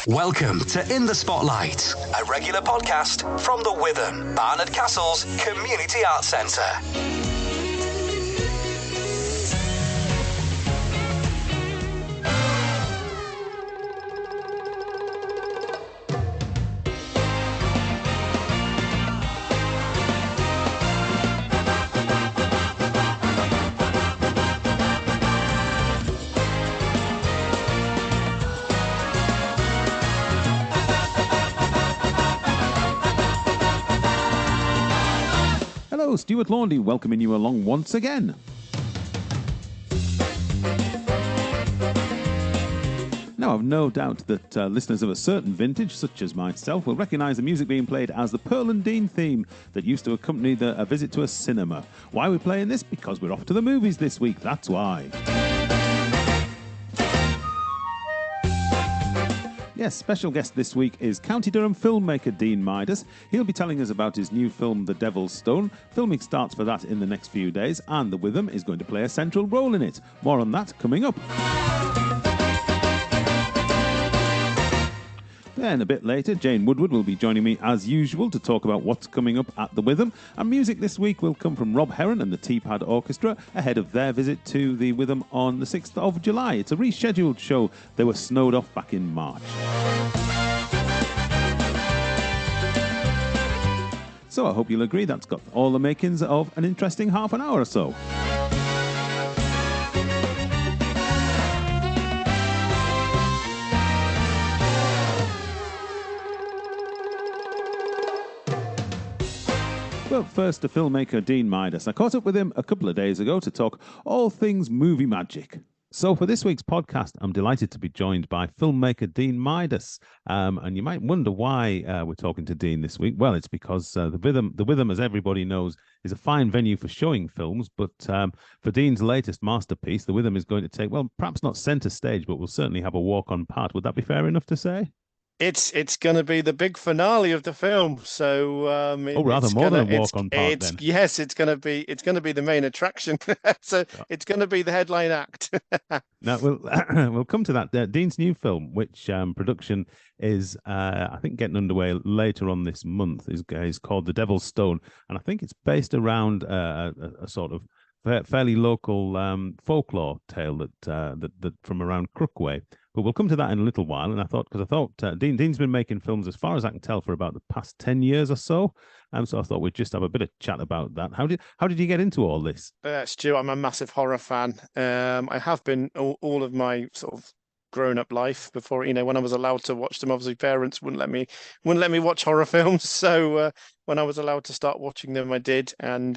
Welcome to In the Spotlight, a regular podcast from the Witham, Barnard Castle's Community Arts Centre. Hello, Stuart Laundy, welcoming you along once again. Now, I've no doubt that listeners of a certain vintage, such as myself, will recognise the music being played as the Pearl and Dean theme that used to accompany a visit to a cinema. Why are we playing this? Because we're off to the movies this week, that's why. Yes, special guest this week is County Durham filmmaker Dean Midas. He'll be telling us about his new film, The Devil's Stone. Filming starts for that in the next few days, and the Witham is going to play a central role in it. More on that coming up. Then a bit later, Jane Woodward will be joining me as usual to talk about what's coming up at the Witham. And music this week will come from Rob Heron and the Teapad Orchestra ahead of their visit to the Witham on the 6th of July. It's a rescheduled show. They were snowed off back in March. So I hope you'll agree that's got all the makings of an interesting half an hour or so. Well, first, the filmmaker Dean Midas. I caught up with him a couple of days ago to talk all things movie magic. So for this week's podcast, I'm delighted to be joined by filmmaker Dean Midas. And you might wonder why we're talking to Dean this week. Well, it's because the Witham, as everybody knows, is a fine venue for showing films. But for Dean's latest masterpiece, the Witham is going to take, well, perhaps not centre stage, but will certainly have a walk-on part. Would that be fair enough to say? It's going to be the big finale of the film, so rather more than a walk-on part. Then yes, it's going to be the main attraction. So it's going to be the headline act. Now we'll come to that. Dean's new film, which production is I think getting underway later on this month, is called The Devil's Stone, and I think it's based around a sort of fairly local folklore tale that from around Crookway. But we'll come to that in a little while. And I thought Dean's been making films, as far as I can tell, for about the past 10 years or so. So I thought we'd just have a bit of chat about that. How did you get into all this? Stu, I'm a massive horror fan. I have been all of my sort of grown-up life before, when I was allowed to watch them. Obviously, parents wouldn't let me watch horror films. So when I was allowed to start watching them, I did. And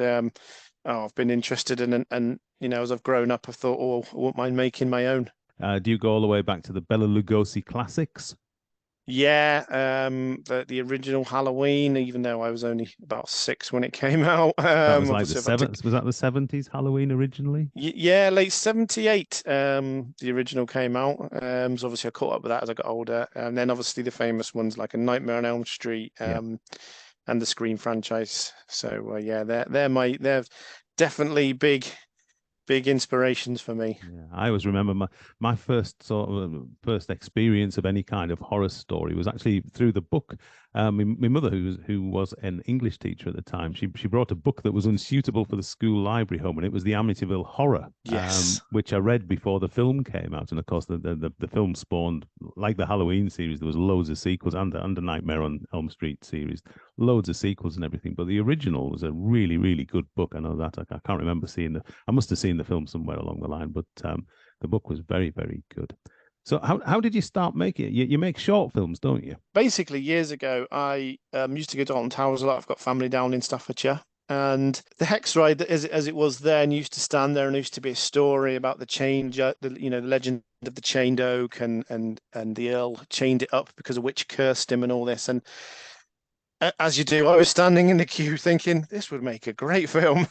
I've been interested in it. And as I've grown up, I thought, I wouldn't mind making my own. Do you go all the way back to the Bela Lugosi classics? Yeah, the original Halloween, even though I was only about 6 when it came out. That was like the 70s. Was that the 70s Halloween originally? Yeah, late 78. The original came out. So obviously I caught up with that as I got older, and then obviously the famous ones like A Nightmare on Elm Street, and the Scream franchise. So they're definitely big inspirations for me. Yeah, I always remember my first experience of any kind of horror story was actually through the book. My mother, who was an English teacher at the time, she brought a book that was unsuitable for the school library home, and it was the Amityville Horror, which I read before the film came out. And of course, the film spawned, like the Halloween series, there was loads of sequels, and the Nightmare on Elm Street series, loads of sequels and everything. But the original was a really, really good book. I know that. I can't remember I must have seen the film somewhere along the line, but the book was very, very good. So how did you start making it? You make short films, don't you? Basically, years ago, I used to go to Alton Towers a lot. I've got family down in Staffordshire. And the Hex Ride, as it was then, used to stand there, and there used to be a story about the legend of the chained oak, and the Earl chained it up because a witch cursed him and all this. And as you do, I was standing in the queue thinking, this would make a great film.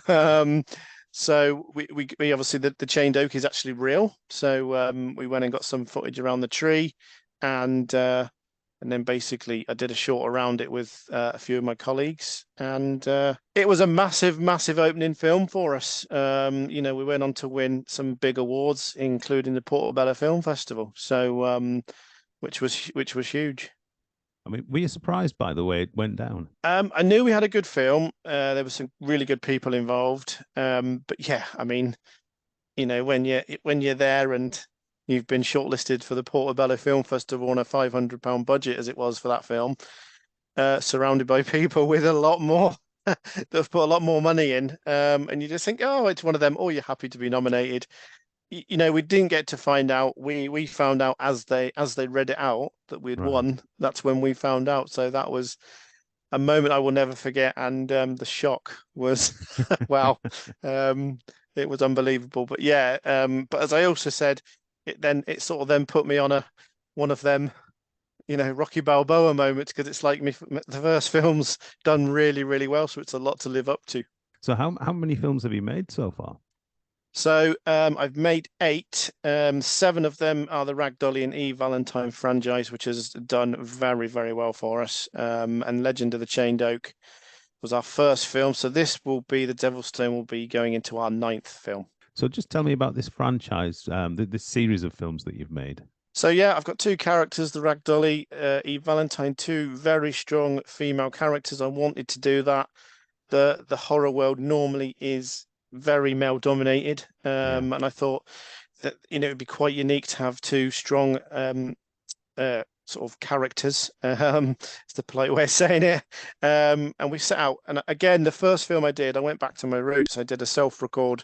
So we obviously, the chained oak is actually real. So we went and got some footage around the tree, and then basically I did a short around it with a few of my colleagues, and it was a massive, massive opening film for us. We went on to win some big awards, including the Portobello Film Festival. So which was huge. I mean, were you surprised by the way it went down? I knew we had a good film. There were some really good people involved. But yeah, I mean, when you're there and you've been shortlisted for the Portobello Film Festival on a £500 budget, as it was for that film, surrounded by people with a lot more that have put a lot more money in, and you just think, oh, it's one of them. Oh, you're happy to be nominated. We didn't get to find out. We found out as they read it out that we'd Right. won. That's when we found out. So that was a moment I will never forget, and the shock was, wow, it was unbelievable. But yeah, but as I also said, it sort of then put me on one of them, Rocky Balboa moments, because it's like the first film's done really, really well, so it's a lot to live up to. So how many films have you made so far? So I've made 8. 7 of them are the Ragdolly and Eve Valentine franchise, which has done very, very well for us. And Legend of the Chained Oak was our first film. So the Devil's Stone will be going into our 9th film. So just tell me about this franchise, this series of films that you've made. So yeah, I've got 2 characters, the Ragdolly, Eve Valentine, 2 very strong female characters. I wanted to do that. The horror world normally is very male dominated, and I thought that it'd be quite unique to have 2 strong sort of characters. It's the polite way of saying it. And we set out, and again, the first film I did, I went back to my roots. I did a self-record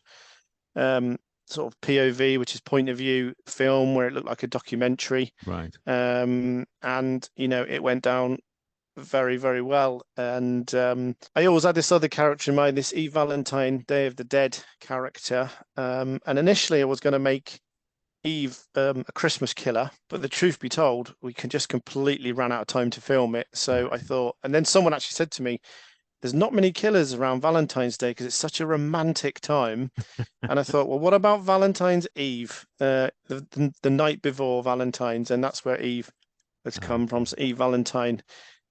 sort of POV, which is point of view film, where it looked like a documentary. Right. And it went down very, very well. And I always had this other character in mind, this Eve Valentine, Day of the Dead character. And initially I was going to make Eve a Christmas killer, but the truth be told, we just completely ran out of time to film it. So I thought, and then someone actually said to me, there's not many killers around Valentine's Day because it's such a romantic time. And I thought, well, what about Valentine's Eve, the night before Valentine's? And that's where Eve has come from. So Eve Valentine,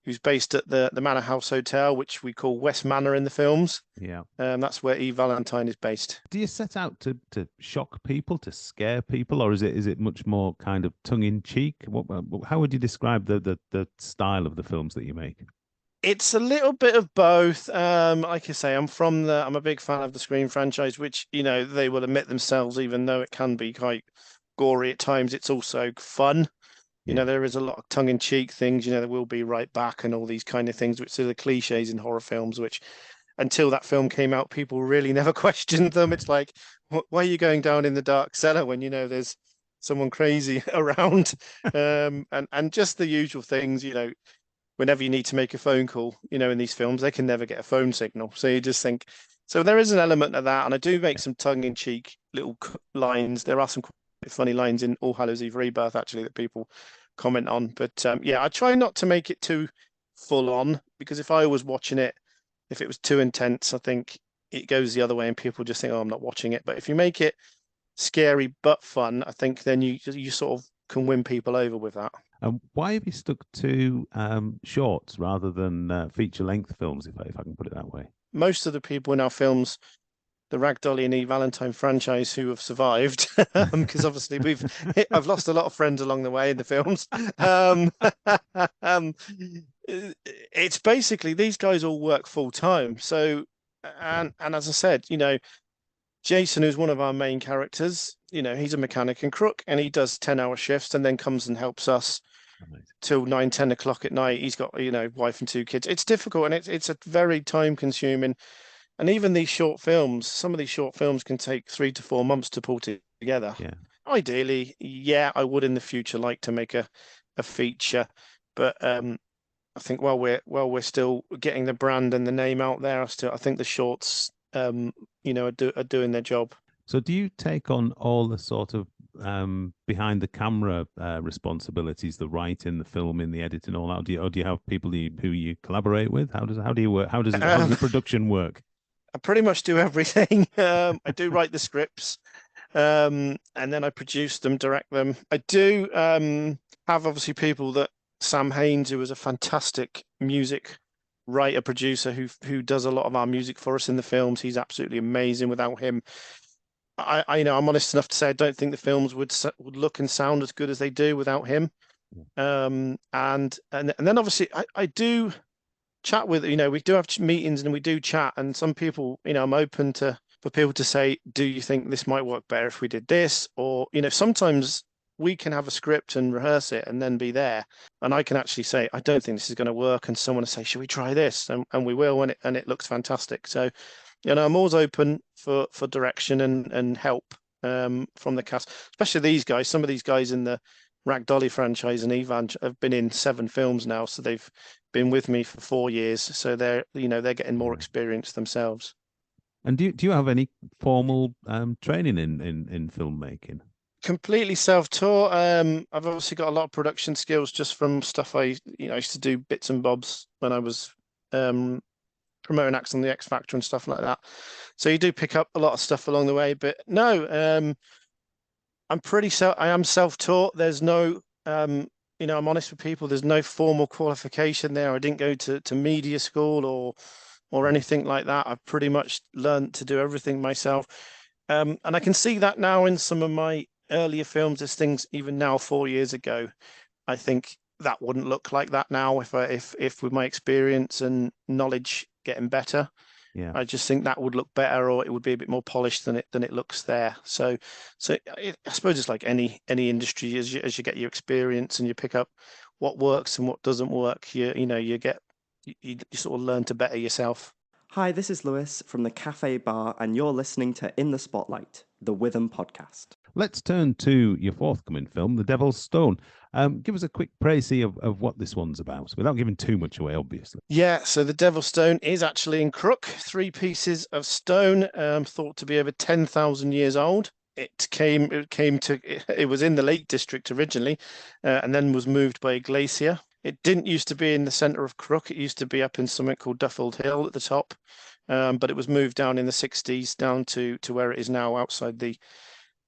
who's based at the Manor House Hotel, which we call West Manor in the films. Yeah. That's where Eve Valentine is based. Do you set out to shock people, to scare people, or is it much more kind of tongue in cheek? How would you describe the style of the films that you make? It's a little bit of both. Like I say, I'm a big fan of the Scream franchise, which, they will admit themselves, even though it can be quite gory at times, it's also fun. There is a lot of tongue-in-cheek things, there will be right back and all these kind of things, which are the cliches in horror films, which until that film came out, people really never questioned them. It's like, why are you going down in the dark cellar when there's someone crazy around? And just the usual things, whenever you need to make a phone call, in these films, they can never get a phone signal. So you just think, so there is an element of that. And I do make some tongue-in-cheek little lines. There are some quite funny lines in All Hallows Eve Rebirth, actually, that people comment on. But I try not to make it too full on, because if I was watching it, if it was too intense, I think it goes the other way and people just think, oh, I'm not watching it. But if you make it scary but fun, I think then you sort of can win people over with that. Why have you stuck to shorts rather than feature-length films, if I can put it that way? Most of the people in our films, the Ragdolly and Eve Valentine franchise, who have survived, because obviously I've lost a lot of friends along the way in the films. It's basically these guys all work full time. So, and as I said, Jason, who's one of our main characters, he's a mechanic and crook, and he does 10-hour shifts and then comes and helps us till 9, 10 o'clock at night. He's got, wife and 2 kids. It's difficult, and it's a very time consuming. And even these short films, some of these short films can take 3 to 4 months to pull together. Yeah. Ideally, I would in the future like to make a feature, but I think while we're still getting the brand and the name out there, I think the shorts are doing their job. So do you take on all the sort of behind the camera responsibilities, the writing, the filming, the editing, all that? Or do you have people who you collaborate with? How do you work? How does the production work? I pretty much do everything. I do write the scripts, and then I produce them, direct them. I do have obviously people that Sam Haynes, who is a fantastic music writer producer who does a lot of our music for us in the films. He's absolutely amazing. Without him, I'm honest enough to say I don't think the films would look and sound as good as they do without him. And then obviously I do chat with, we do have meetings and we do chat, and some people, I'm open for people to say, do you think this might work better if we did this? Or, sometimes we can have a script and rehearse it and then be there. And I can actually say, I don't think this is going to work. And someone will say, should we try this? And we will, and it looks fantastic. So, I'm always open for direction and help from the cast, especially these guys. Some of these guys in the Rag Dolly franchise and Evan have been in 7 films now. So they've been with me for 4 years. So they're getting more experience themselves. And do you have any formal training in filmmaking? Completely self-taught. I've obviously got a lot of production skills just from stuff I used to do bits and bobs when I was promoting acts on the X Factor and stuff like that. So you do pick up a lot of stuff along the way. But no, I am self-taught. There's no I'm honest with people. There's no formal qualification there. I didn't go to media school or anything like that. I've pretty much learned to do everything myself. And I can see that now in some of my earlier films. There's things even now 4 years ago, I think that wouldn't look like that now if with my experience and knowledge getting better. Yeah. I just think that would look better, or it would be a bit more polished than it looks there. So I suppose it's like any industry, as you get your experience and you pick up what works and what doesn't work, you sort of learn to better yourself. Hi, this is Lewis from the Cafe Bar, and you're listening to In the Spotlight, the Witham podcast. Let's turn to your forthcoming film, The Devil's Stone. Give us a quick précis of what this one's about, without giving too much away, obviously. Yeah, so The Devil's Stone is actually in Crook, 3 pieces of stone, thought to be over 10,000 years old. It was in the Lake District originally, and then was moved by a glacier. It didn't used to be in the centre of Crook. It used to be up in something called Duffield Hill at the top, but it was moved down in the 60s down to where it is now outside the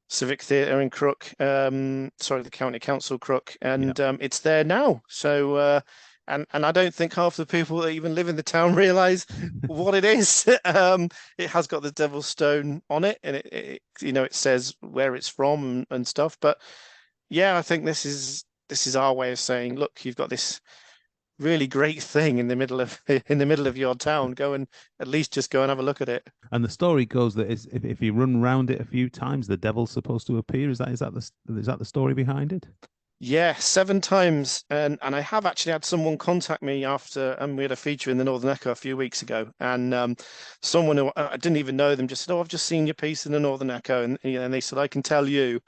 Civic Theatre in Crook, the County Council Crook, and it's there now. So, and I don't think half the people that even live in the town realise what it is. It has got the Devil's Stone on it, and it says where it's from and stuff. But yeah, I think this is our way of saying, look, you've got this really great thing in the middle of your town. Go and at least just go and have a look at it. And the story goes that if you run round it a few times, the devil's supposed to appear. Is that the story behind it? Yeah, 7 times. And I have actually had someone contact me after, and we had a feature in the Northern Echo a few weeks ago, and someone who I didn't even know them just said, "Oh, I've just seen your piece in the Northern Echo," and they said, "I can tell you,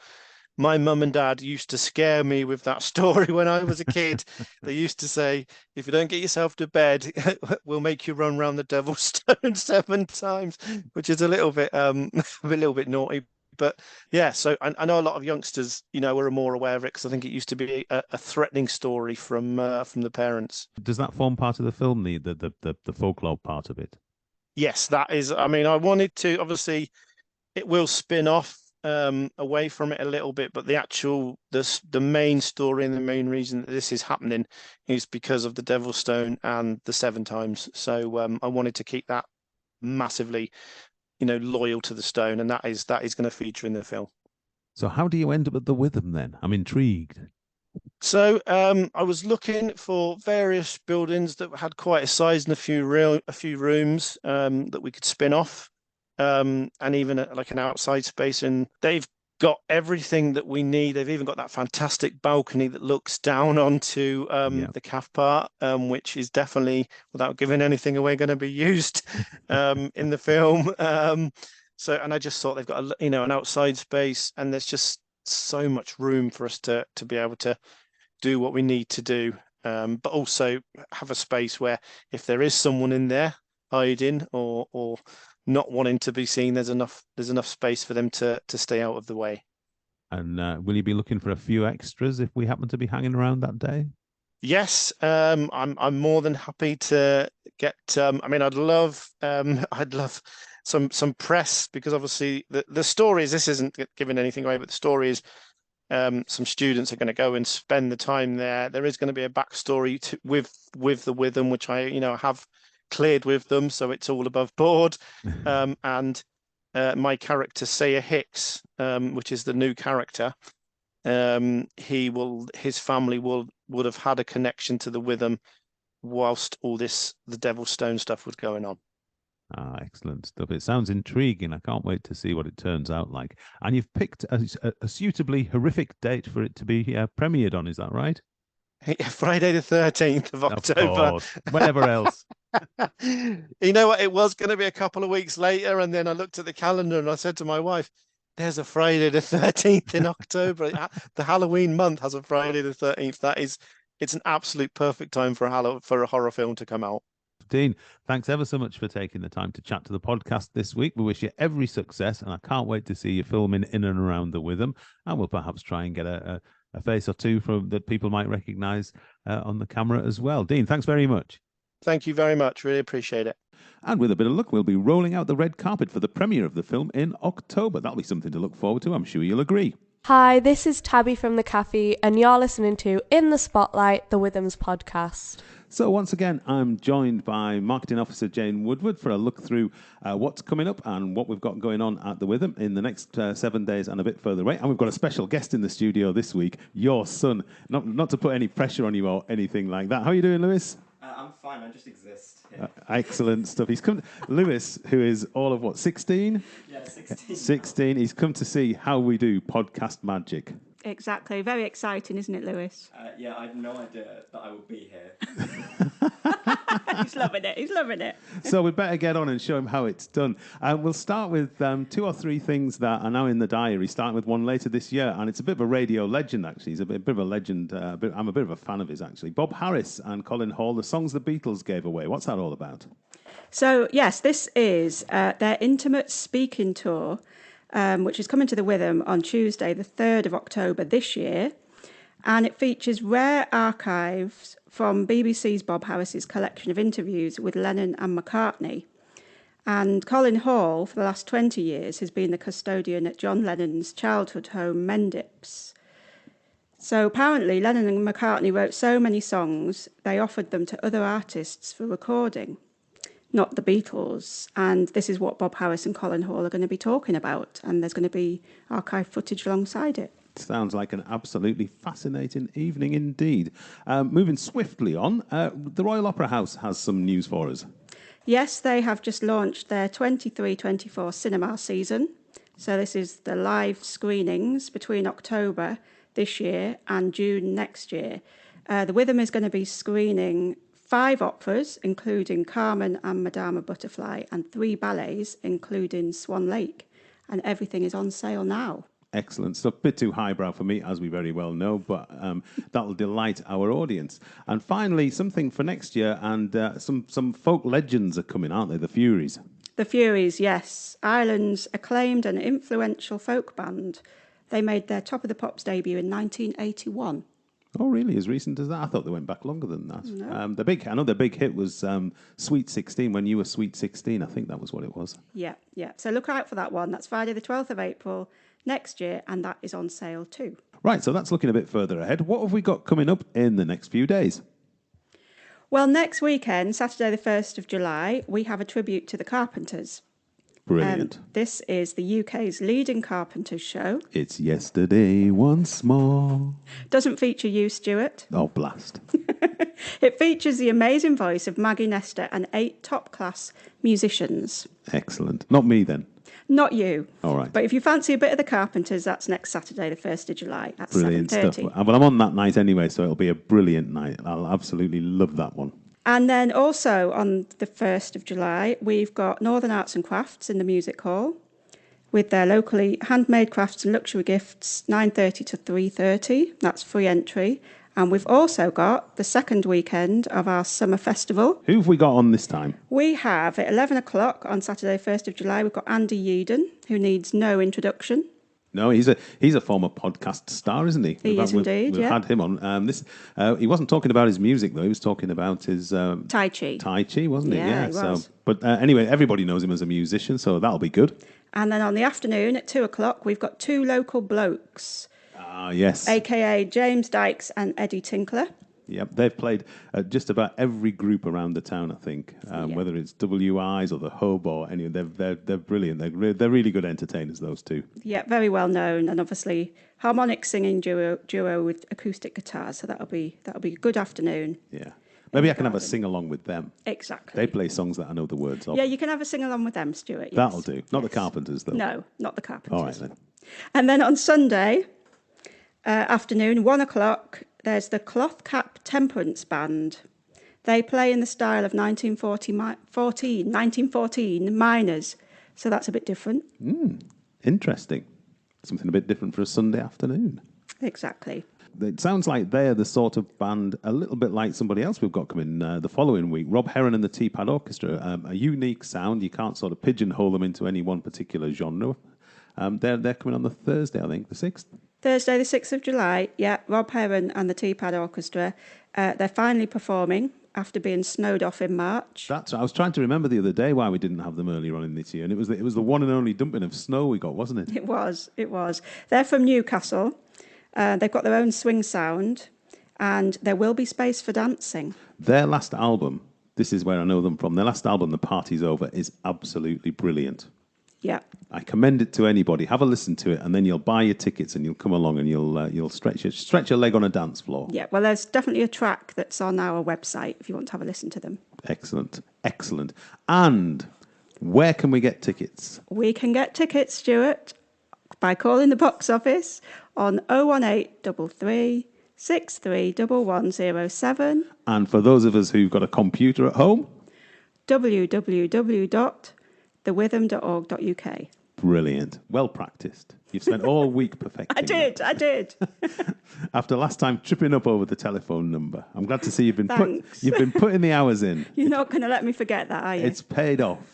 my mum and dad used to scare me with that story when I was a kid. They used to say, if you don't get yourself to bed, we'll make you run around the Devil's Stone 7 times," which is a little bit naughty. But yeah, so I know a lot of youngsters, are more aware of it because I think it used to be a threatening story from the parents. Does that form part of the film, the folklore part of it? Yes, that is. I mean, I wanted to, obviously, it will spin off away from it a little bit, but the main story and the main reason that this is happening is because of the Devil's Stone and the 7 times. So I wanted to keep that massively, loyal to the stone, and that is going to feature in the film. So how do you end up at the Witham then? I'm intrigued. So I was looking for various buildings that had quite a size and a few rooms that we could spin off. And even like an outside space, and they've got everything that we need. They've even got that fantastic balcony that looks down onto the calf part, which is definitely, without giving anything away, going to be used in the film. And I just thought they've got an outside space, and there's just so much room for us to be able to do what we need to do, but also have a space where if there is someone in there hiding or not wanting to be seen, there's enough space for them to stay out of the way. And will you be looking for a few extras if we happen to be hanging around that day? Yes, I'm more than happy to get. I'd love some press, because obviously the story is, this isn't giving anything away, but the story is some students are going to go and spend the time there. There is going to be a backstory with the Witham, which I have cleared with them, so it's all above board. And my character Saya Hicks, which is the new character, his family would have had a connection to the Witham whilst all the Devil's Stone stuff was going on. Ah, excellent stuff. It sounds intriguing. I can't wait to see what it turns out like. And you've picked a suitably horrific date for it to be premiered on, is that right? Friday the 13th of October. Of course. Whatever else. You know what? It was going to be a couple of weeks later, and then I looked at the calendar and I said to my wife, there's a Friday the 13th in October. The Halloween month has a Friday the 13th. It's an absolute perfect time for a horror film to come out. Dean, thanks ever so much for taking the time to chat to the podcast this week. We wish you every success, and I can't wait to see you filming in and around the Witham, and we'll perhaps try and get a face or two that people might recognise on the camera as well. Dean, thanks very much. Thank you very much. Really appreciate it. And with a bit of luck, we'll be rolling out the red carpet for the premiere of the film in October. That'll be something to look forward to. I'm sure you'll agree. Hi, this is Tabby from the Cafe, and you're listening to In the Spotlight, the Witham's podcast. So once again, I'm joined by Marketing Officer Jane Woodward for a look through what's coming up and what we've got going on at the Witham in the next 7 days and a bit further away. And we've got a special guest in the studio this week, your son. Not to put any pressure on you or anything like that. How are you doing, Lewis? I'm fine, I just exist here. Excellent stuff. He's come. Lewis, who is all of 16? Yeah, 16. 16. He's come to see how we do podcast magic. Exactly. Very exciting, isn't it, Lewis? Yeah, I had no idea that I would be here. He's loving it. He's loving it. So we'd better get on and show him how it's done. We'll start with 2 or 3 things that are now in the diary, starting with one later this year. And it's a bit of a radio legend, actually. He's a bit of a legend. I'm a bit of a fan of his, actually. Bob Harris and Colin Hall, the songs the Beatles gave away. What's that all about? So, yes, this is their intimate speaking tour, which is coming to the Witham on Tuesday, the 3rd of October this year. And it features rare archives from BBC's Bob Harris's collection of interviews with Lennon and McCartney. And Colin Hall, for the last 20 years, has been the custodian at John Lennon's childhood home, Mendips. So apparently Lennon and McCartney wrote so many songs, they offered them to other artists for recording, not the Beatles. And this is what Bob Harris and Colin Hall are going to be talking about. And there's going to be archive footage alongside it. Sounds like an absolutely fascinating evening indeed. Moving swiftly on, the Royal Opera House has some news for us. Yes, they have just launched their 23-24 cinema season. So this is the live screenings between October this year and June next year. The Witham is going to be screening 5 operas, including Carmen and Madama Butterfly, and 3 ballets, including Swan Lake. And everything is on sale now. Excellent stuff. Bit too highbrow for me, as we very well know, but that'll delight our audience. And finally, something for next year, and some folk legends are coming, aren't they? The Furies. The Furies, yes. Ireland's acclaimed and influential folk band. They made their Top of the Pops debut in 1981. Oh, really? As recent as that? I thought they went back longer than that. No. I know their big hit was Sweet 16, When You Were Sweet 16. I think that was what it was. Yeah. So look out for that one. That's Friday the 12th of April next year, and that is on sale too. Right, so that's looking a bit further ahead. What have we got coming up in the next few days? Well, next weekend, Saturday the 1st of July, we have a tribute to the Carpenters. Brilliant. This is the UK's leading Carpenters show. It's Yesterday Once More. Doesn't feature you, Stuart. Oh, blast. It features the amazing voice of Maggie Nestor and 8 top-class musicians. Excellent. Not me, then. Not you. All right. But if you fancy a bit of the Carpenters, that's next Saturday, the 1st of July at 7:30. Brilliant stuff. Well, I'm on that night anyway, so it'll be a brilliant night. I'll absolutely love that one. And then also on the 1st of July, we've got Northern Arts and Crafts in the Music Hall with their locally handmade crafts and luxury gifts, 9:30 to 3:30. That's free entry. And we've also got the second weekend of our summer festival. Who have we got on this time? We have at 11 o'clock on Saturday, 1st of July, we've got Andy Yeadon, who needs no introduction. No, he's a former podcast star, isn't he? He is indeed, We've had him on. He wasn't talking about his music, though. He was talking about his... Tai Chi. Tai Chi, wasn't he? Yeah, he was. So, but anyway, everybody knows him as a musician, so that'll be good. And then on the afternoon at 2 o'clock, we've got 2 local blokes. Yes. A.K.A. James Dykes and Eddie Tinkler. Yep, they've played just about every group around the town, I think. Whether it's WIs or the Hub or any, they're brilliant. They're really good entertainers, those two. Yeah, very well known, and obviously harmonic singing duo with acoustic guitars. So that'll be a good afternoon. Yeah, maybe I can have a sing along with them. Exactly. They play songs that I know the words of. Yeah, you can have a sing along with them, Stuart. Yes. That'll do. Not the Carpenters, though. No, not the Carpenters. All right then. And then on Sunday afternoon, 1:00. There's the Cloth Cap Temperance Band. They play in the style of 1914 miners, so that's a bit different. Interesting. Something a bit different for a Sunday afternoon. Exactly. It sounds like they're the sort of band, a little bit like somebody else we've got coming the following week, Rob Heron and the Teapad Orchestra. A unique sound. You can't sort of pigeonhole them into any one particular genre. They're coming on the Thursday, I think, the 6th. Thursday, the 6th of July, yeah, Rob Heron and the Teapad Orchestra. They're finally performing after being snowed off in March. That's right. I was trying to remember the other day why we didn't have them earlier on in this year, and it was the one and only dumping of snow we got, wasn't it? It was. They're from Newcastle. They've got their own swing sound, and there will be space for dancing. Their last album, this is where I know them from, their last album, The Party's Over, is absolutely brilliant. Yeah. I commend it to anybody. Have a listen to it, and then you'll buy your tickets, and you'll come along, and you'll stretch your leg on a dance floor. Yeah. Well, there's definitely a track that's on our website if you want to have a listen to them. Excellent. And where can we get tickets? We can get tickets, Stuart, by calling the box office on 01833 631107. And for those of us who've got a computer at home, www.thewitham.org.uk. Brilliant. Well practiced. You've spent all week perfecting I did. After last time tripping up over the telephone number. I'm glad to see you've been putting the hours in. You're not going to let me forget that, are you? It's paid off.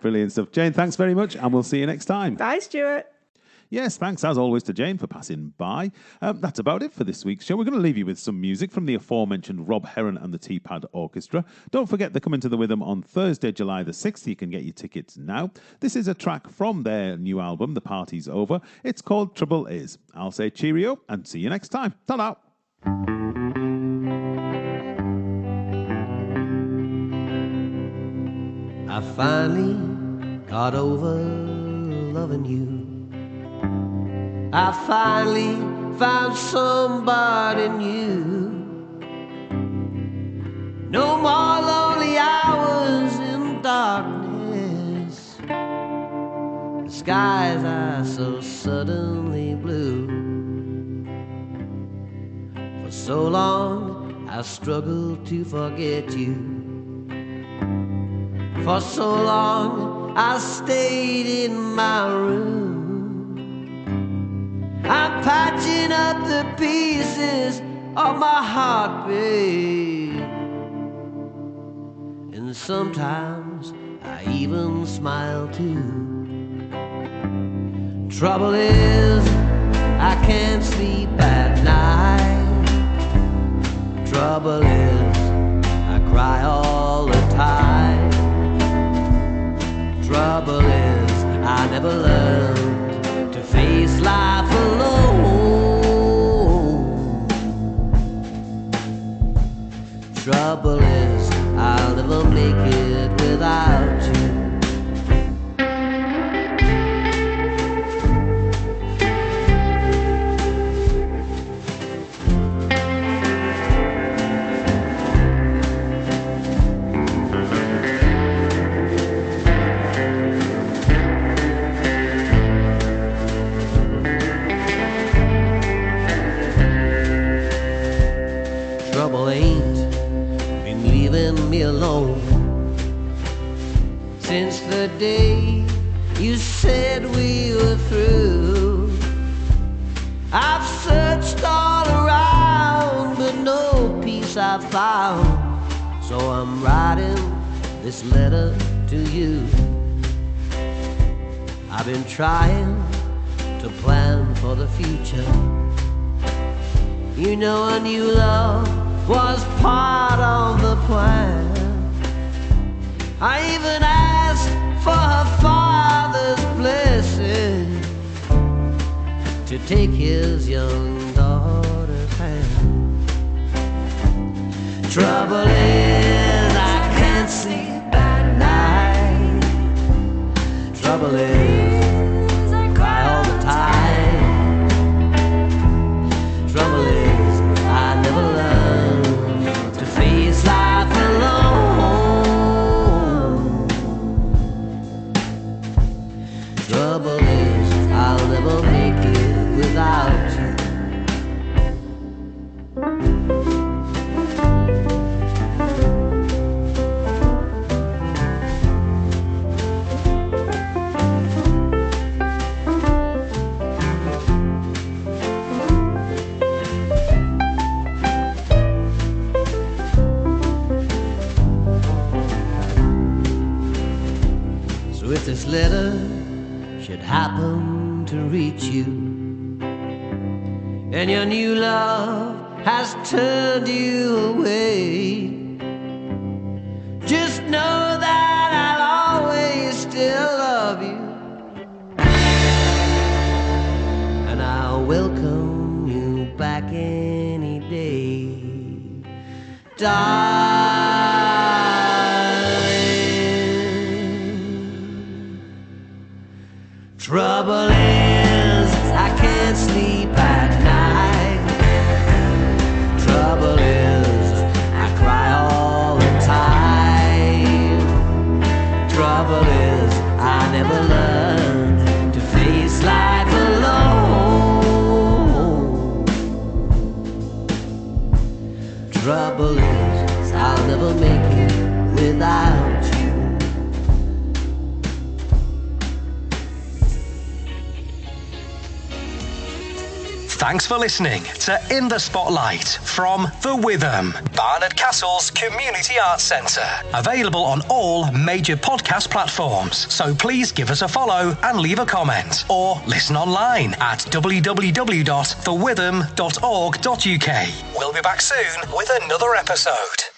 Brilliant stuff. Jane, thanks very much, and we'll see you next time. Bye, Stuart. Yes, thanks as always to Jane for passing by. That's about it for this week's show. We're going to leave you with some music from the aforementioned Rob Heron and the Teapad Orchestra. Don't forget they're coming to the Witham on Thursday, July the 6th. You can get your tickets now. This is a track from their new album, The Party's Over. It's called Trouble Is. I'll say cheerio and see you next time. Ta-da! I finally got over loving you. I finally found somebody new. No more lonely hours in darkness. The skies are so suddenly blue. For so long I struggled to forget you. For so long I stayed in my room. I'm patching up the pieces of my heart, babe. And sometimes I even smile too. Trouble is, I can't sleep at night. Trouble is, I cry all the time. Trouble is, I never learned to face life alone. Trouble is, I'll never make it without you. Trouble ain't been leaving me alone since the day you said we were through. I've searched all around, but no peace I've found. So I'm writing this letter to you. I've been trying to plan for the future. You know, a new love was part of the plan. I even asked for her father's blessing to take his young daughter's hand. Trouble is I can't sleep at night. Trouble is I cry all the time. Trouble is I never learned to face life alone. Trouble is I'll never make it without you. If this letter should happen to reach you, and your new love has turned you away, just know that I'll always still love you, and I'll welcome you back any day, Trouble is I can't sleep at night. Trouble is I cry all the time. Trouble is I never learned to face life alone. Trouble is I'll never make it without you. Thanks for listening to In the Spotlight from the Witham, Barnard Castle's Community Arts Centre. Available on all major podcast platforms. So please give us a follow and leave a comment. Or listen online at www.thewitham.org.uk. We'll be back soon with another episode.